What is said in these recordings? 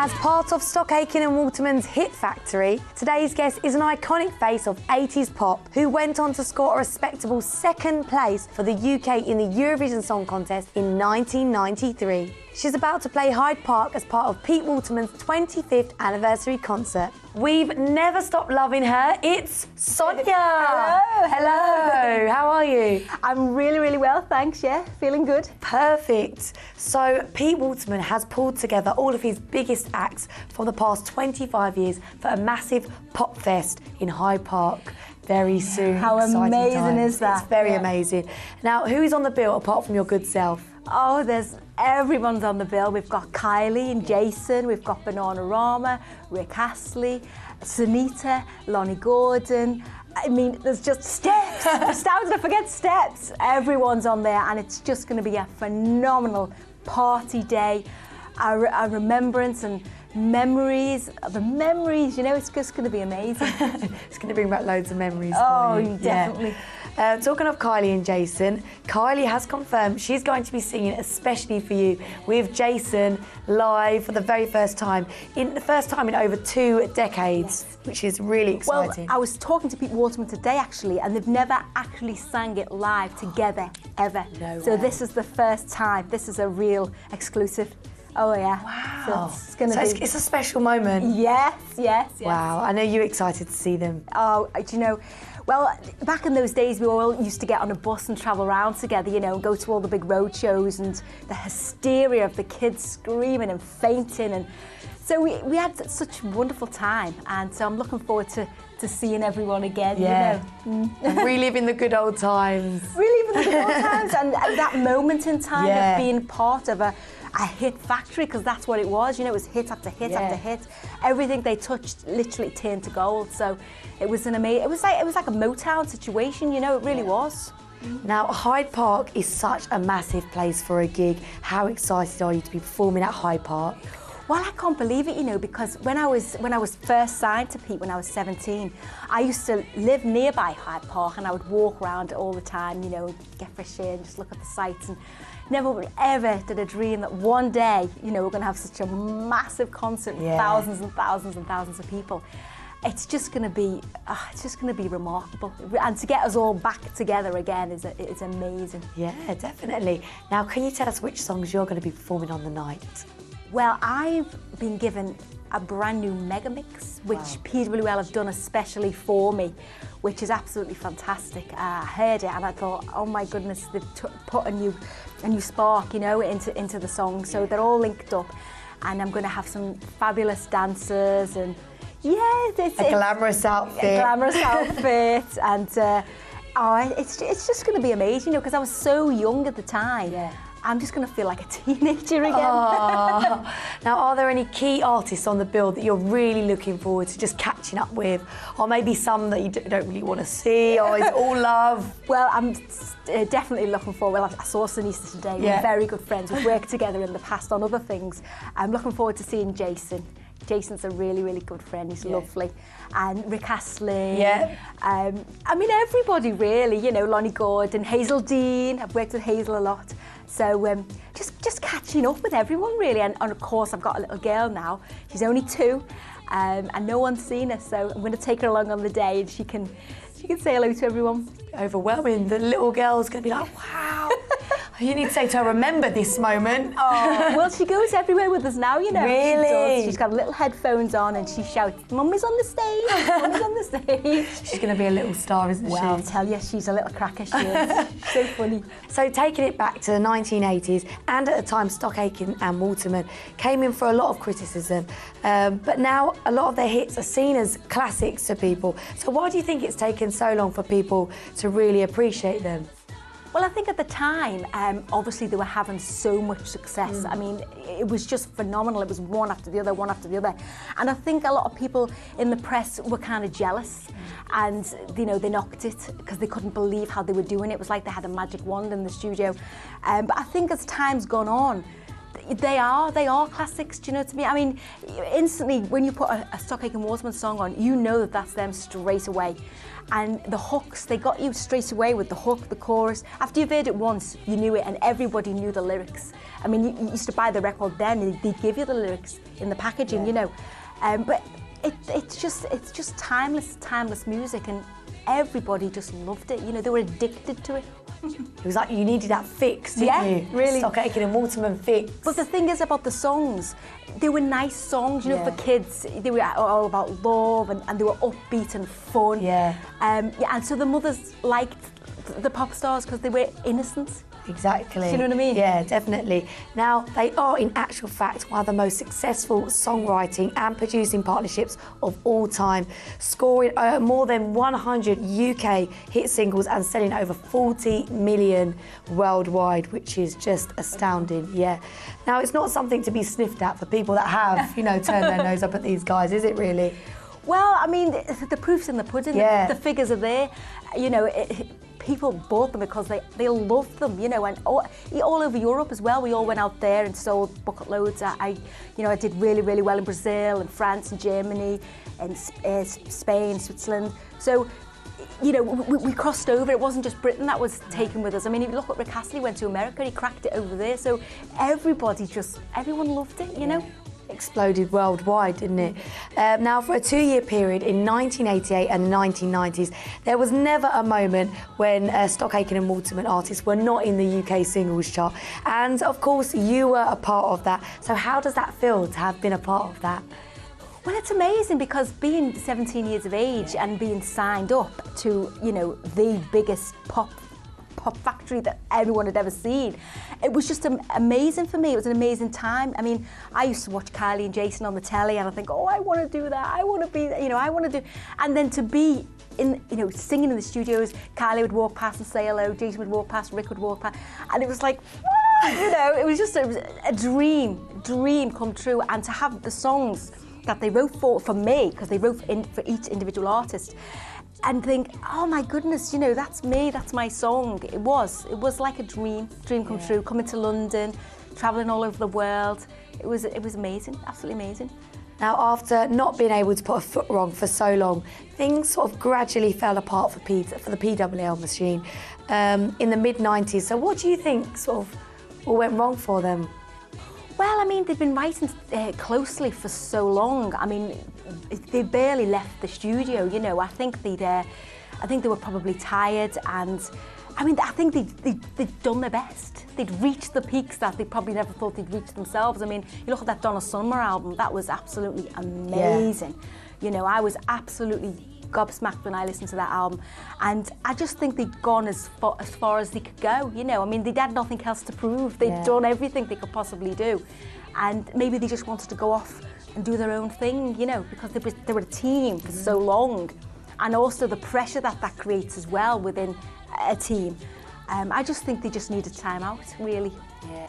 As part of Stock Aitken and Waterman's Hit Factory, today's guest is an iconic face of 80s pop who went on to score a respectable second place for the UK in the Eurovision Song Contest in 1993. She's about to play Hyde Park as part of Pete Waterman's 25th anniversary concert. We've never stopped loving her. It's Sonia. Hello. How are you? I'm really, really well, thanks, yeah. Feeling good. Perfect. So Pete Waterman has pulled together all of his biggest acts from the past 25 years for a massive pop fest in Hyde Park very soon. How Exciting amazing times. is that? It's very amazing. Now, who is on the bill apart from your good self? Oh, everyone's on the bill. We've got Kylie and Jason, we've got Bananarama, Rick Astley, Sunita, Lonnie Gordon. I mean, there's just Steps. How did I forget Steps? Everyone's on there, and it's just going to be a phenomenal party day. A remembrance and memories. The memories, you know, it's just going to be amazing. It's going to bring back loads of memories. Oh, for you. definitely. Yeah. Talking of Kylie and Jason, Kylie has confirmed she's going to be singing especially for you with Jason live for the very first time. In the first time in over 2 decades, which is really exciting. Well, I was talking to Pete Waterman today actually, and they've never actually sang it live together, ever. No So way. this is the first time. This is a real exclusive. Oh yeah. Wow. So it's going to be. It's a special moment. Yes. Wow. I know you're excited to see them. Oh, do you know? Well, back in those days, we all used to get on a bus and travel around together, you know, go to all the big road shows, and the hysteria of the kids screaming and fainting. And so we had such a wonderful time. And so I'm looking forward to seeing everyone again, Yeah. you know. And reliving the good old times. Reliving the good old times and that moment in time Yeah. of being part of a hit factory, because that's what it was, you know, it was hit after hit after hit. Everything they touched literally turned to gold. So it was an amazing, it was like a Motown situation, you know, it really was. Now, Hyde Park is such a massive place for a gig. How excited are you to be performing at Hyde Park? Well, I can't believe it, you know, because when I was first signed to Pete when I was 17, I used to live nearby Hyde Park, and I would walk around all the time, you know, get fresh air and just look at the sights, and never ever did I dream that one day, you know, we're going to have such a massive concert with thousands and thousands and thousands of people. It's just going to be remarkable, and to get us all back together again is amazing. Yeah, definitely. Now, can you tell us which songs you're going to be performing on the night? Well, I've been given a brand new mega mix, which PWL have done especially for me, which is absolutely fantastic. I heard it and I thought, oh my goodness, they've put a new spark, you know, into the song. So they're all linked up, and I'm going to have some fabulous dancers, and it's A glamorous outfit. A glamorous outfit, and it's just going to be amazing, you know, because I was so young at the time. Yeah. I'm just going to feel like a teenager again. Oh. Now, are there any key artists on the bill that you're really looking forward to just catching up with? Or maybe some that you don't really want to see, or it's all love? Well, I'm definitely looking forward. Well, I saw Sunita today. We're very good friends. We've worked together in the past on other things. I'm looking forward to seeing Jason. Jason's a really, really good friend. He's lovely. And Rick Astley. Yeah. I mean, everybody really, you know, Lonnie Gordon, Hazel Dean. I've worked with Hazel a lot. So just catching up with everyone really. And of course, I've got a little girl now. She's only 2, and no one's seen her. So I'm going to take her along on the day, and she can say hello to everyone. Overwhelming. The little girl's going to be like, wow. You need to say to her, remember this moment. Oh, well, she goes everywhere with us now, you know. Really? She does. She's got little headphones on, and she shouts, Mummy's on the stage, Mummy's on the stage. She's going to be a little star, isn't she? Well, I'll tell you, she's a little cracker, she is. So funny. So taking it back to the 1980s, and at the time Stock Aitken and Waterman came in for a lot of criticism, but now a lot of their hits are seen as classics to people. So why do you think it's taken so long for people to really appreciate them? Well, I think at the time, obviously they were having so much success. I mean, it was just phenomenal. It was one after the other, one after the other. And I think a lot of people in the press were kind of jealous, and, you know, they knocked it because they couldn't believe how they were doing it. It was like they had a magic wand in the studio. But I think as time's gone on, They are classics, do you know what I mean? I mean, instantly, when you put a Stock Aitken Waterman song on, you know that that's them straight away. And the hooks, they got you straight away with the hook, the chorus. After you've heard it once, you knew it, and everybody knew the lyrics. I mean, you used to buy the record then, and they'd give you the lyrics in the packaging, you know. But it's just timeless music, and everybody just loved it. You know, they were addicted to it. It was like you needed that fix, didn't you? Really. Stock Aitken and Waterman fix. But the thing is about the songs, they were nice songs, you know, for kids. They were all about love, and they were upbeat and fun. And so the mothers liked the pop stars because they were innocent. Exactly. Do you know what I mean? Yeah, definitely. Now, they are, in actual fact, one of the most successful songwriting and producing partnerships of all time, scoring more than 100 UK hit singles and selling over 40 million worldwide, which is just astounding, yeah. Now, it's not something to be sniffed at for people that have, you know, turned their nose up at these guys, is it really? Well, I mean, the proof's in the pudding. The figures are there. You know, people bought them because they loved them, you know, and all over Europe as well. We all went out there and sold bucket loads. I did really, really well in Brazil and France and Germany and Spain, Switzerland. So, you know, we crossed over. It wasn't just Britain that was taken with us. I mean, if you look at Rick Astley, went to America, he cracked it over there. So everyone loved it, you know. Exploded worldwide, didn't it? Now, for a 2-year period in 1988 and the 1990s, there was never a moment when Stock Aitken and Waterman artists were not in the UK singles chart. And of course, you were a part of that. So how does that feel to have been a part of that? Well, it's amazing because being 17 years of age and being signed up to, you know, the biggest pop factory that everyone had ever seen. It was just amazing for me. It was an amazing time. I mean, I used to watch Kylie and Jason on the telly and I think, oh, I want to do that. I want to be, you know, I want to do. And then to be in, you know, singing in the studios, Kylie would walk past and say hello, Jason would walk past, Rick would walk past. And it was like, you know, it was just a dream come true. And to have the songs that they wrote for me, because they wrote for each individual artist, and think, oh my goodness, you know, that's me, that's my song. It was like a dream come true, coming to London, travelling all over the world. It was amazing, absolutely amazing. Now, after not being able to put a foot wrong for so long, things sort of gradually fell apart for the PWL machine in the mid-90s. So what do you think sort of all went wrong for them? Well, I mean, they'd been writing closely for so long. I mean, they barely left the studio, you know. I think they were probably tired, and I mean, I think they'd done their best. They'd reached the peaks that they probably never thought they'd reach themselves. I mean, you look at that Donna Summer album, that was absolutely amazing. Yeah. You know, I was absolutely gobsmacked when I listened to that album, and I just think they'd gone as far as they could go, you know. I mean, they'd had nothing else to prove. They'd done everything they could possibly do, and maybe they just wanted to go off and do their own thing, you know, because they were a team for so long, and also the pressure that creates as well within a team. I just think they just needed time out, really. Yeah.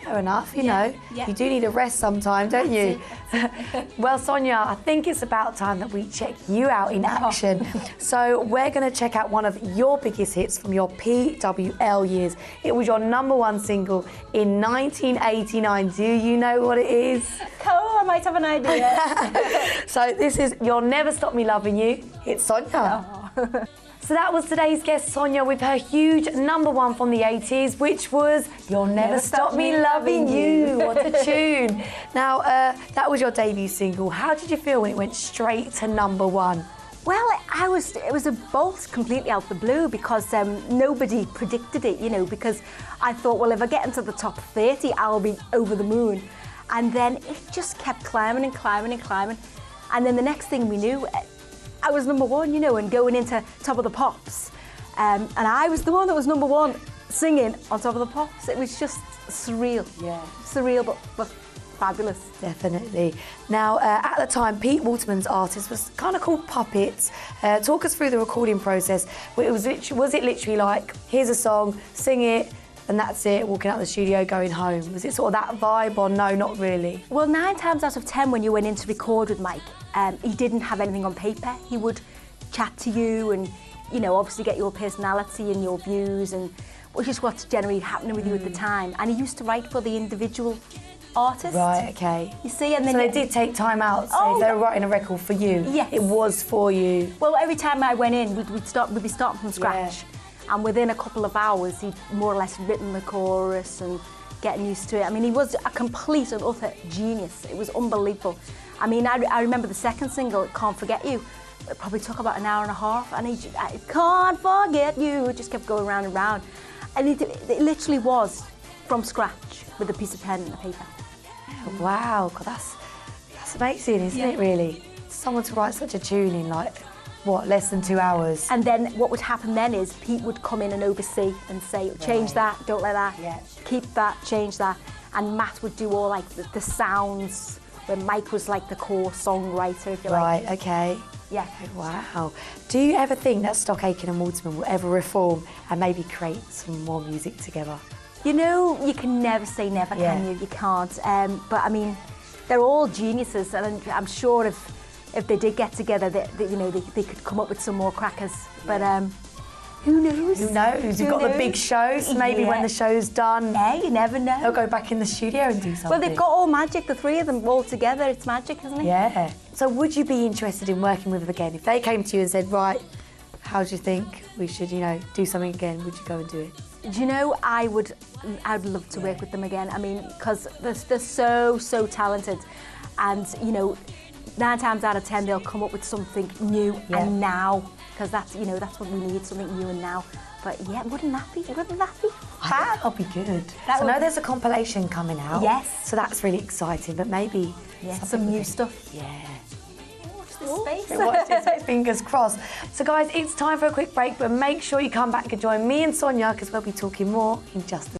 Fair enough, you know. You do need a rest sometime, don't you? Well, Sonia, I think it's about time that we check you out in action. So we're going to check out one of your biggest hits from your PWL years. It was your #1 single in 1989. Do you know what it is? Oh, I might have an idea. So this is You'll Never Stop Me Loving You. It's Sonia. Oh. So that was today's guest, Sonia, with her huge #1 from the 80s, which was You'll Never Stop Me Loving You. What a tune. Now, that was your debut single. How did you feel when it went straight to #1? Well, it was a bolt completely out the blue because nobody predicted it, you know, because I thought, well, if I get into the top 30, I'll be over the moon. And then it just kept climbing and climbing and climbing. And then the next thing we knew, I was #1, you know, and going into Top of the Pops. And I was the one that was #1 singing on Top of the Pops. It was just surreal. Yeah. Surreal, but fabulous. Definitely. Now, at the time, Pete Waterman's artist was kind of called Puppets. Talk us through the recording process. Was it literally like, here's a song, sing it, and that's it, walking out of the studio, going home? Was it sort of that vibe, or no, not really? Well, 9 times out of 10 when you went in to record with Mike, he didn't have anything on paper. He would chat to you and, you know, obviously get your personality and your views, and which is what's generally happening with you at the time. And he used to write for the individual artist. Right, okay. You see, and then So they did take time out, so Oh, if they were writing a record for you, Yes. it was for you. Well, every time I went in, we'd be starting from scratch, and within a couple of hours, he'd more or less written the chorus and getting used to it. I mean, he was a complete and utter genius. It was unbelievable. I mean, I remember the second single, "Can't Forget You." It probably took about an hour and a half, and I can't forget you. It just kept going round and round, and it literally was from scratch with a piece of pen and a paper. Wow, God, that's amazing, isn't it, really? Someone to write such a tune in, like, what, less than 2 hours? And then what would happen then is Pete would come in and oversee and say, change that, don't like that, keep that, change that. And Matt would do all like the sounds, where Mike was like the core songwriter, if you like. Right, okay. Yeah. Wow. Do you ever think that Stock Aitken and Waterman will ever reform and maybe create some more music together? You know, you can never say never, can you? You can't. But I mean, they're all geniuses, and I'm sure if they did get together, you know, they could come up with some more crackers. But who knows? Who knows? You've got the big shows. Maybe when the show's done, yeah, you never know. they'll go back in the studio and do something. Well, they've got all magic, the three of them all together. It's magic, isn't it? Yeah. So would you be interested in working with them again? If they came to you and said, right, how do you think we should, you know, do something again, would you go and do it? Do you know, I'd love to work with them again. I mean, because they're so talented, and you know, 9 times out of 10 they'll come up with something new and now, because that's what we need, something new and now. But yeah, wouldn't that be fab? That'll be good. That So I would- know there's a compilation coming out. Yes. So that's really exciting, but maybe Some new stuff. Yeah. Watch this space. Watch this, fingers crossed. So guys, it's time for a quick break, but make sure you come back and join me and Sonia, because we'll be talking more in just a